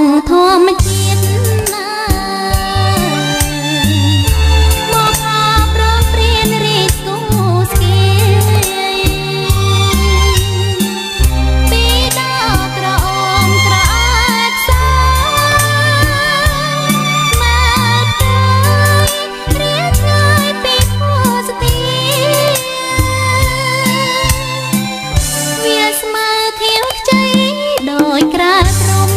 ង់ធម្មជាតិណាមកខោប្រងព្រានរីកគូស្គីពីដល់ក្រអូមក្រអាចសាមកទៅរៀនឆ្ងាយពីភូស្ទីវាស្មើខៀវខ្ចីដោយក្រាត្រំ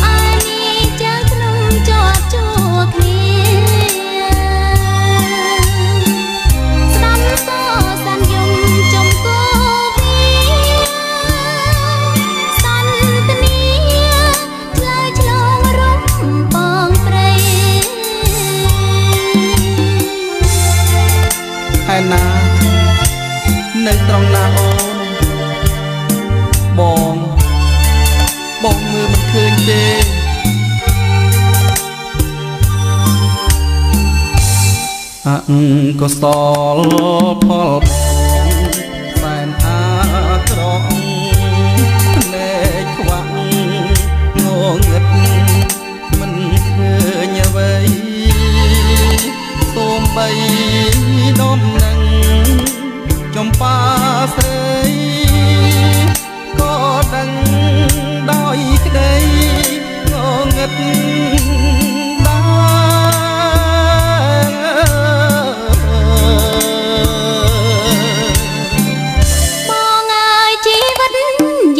អានេះចាំក្នុងជាប់ជួគ្នាស្ដាំសសានយំចំគោវាសន្ទនាឆ្លើយឆ្លងរំបងព្រៃហើយណានៅត្រង់ណាអូនបងមើលមិនឃើញទេអកុសលផលបងសែនអាក្រក់ភ្នែកខ្វាក់ងងឹតមិនឃើញអ្វីសូម្បីដំណឹងចំប៉ាស្រីក៏ដឹងដោយក្តីងងឹតដែរបងអើយជីវិត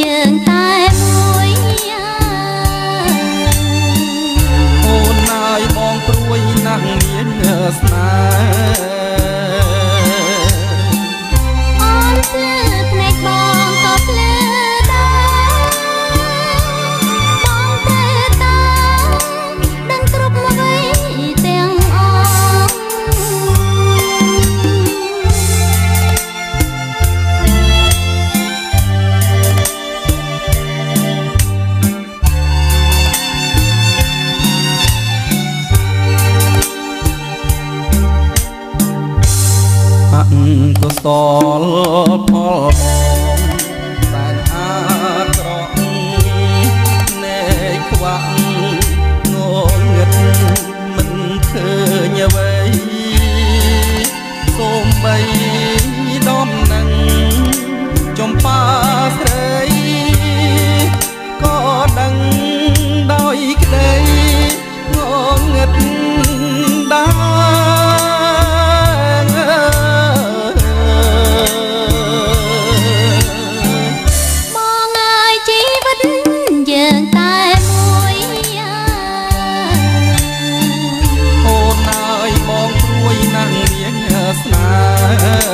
យើងតែមួយអូនអើយបងព្រួយណាស់មានស្នេហ៍ភ្នែកបងក៏ភ្លឺដែរបងទៅតាមដឹងគ្រប់អ្វីទាំងអស់អកុសលផលបងសែនអាក្រក់ភ្នែកខ្វាក់ងងឹតមិនឃើញអ្វីសូម្បីដំណឹងចំប៉ាស្រីក៏ដឹងដោយក្តីងងឹតដែរបងអើយជីវិតយើងតែមួយអូនអើយបងព្រួយណាស់មានស្នេហ៍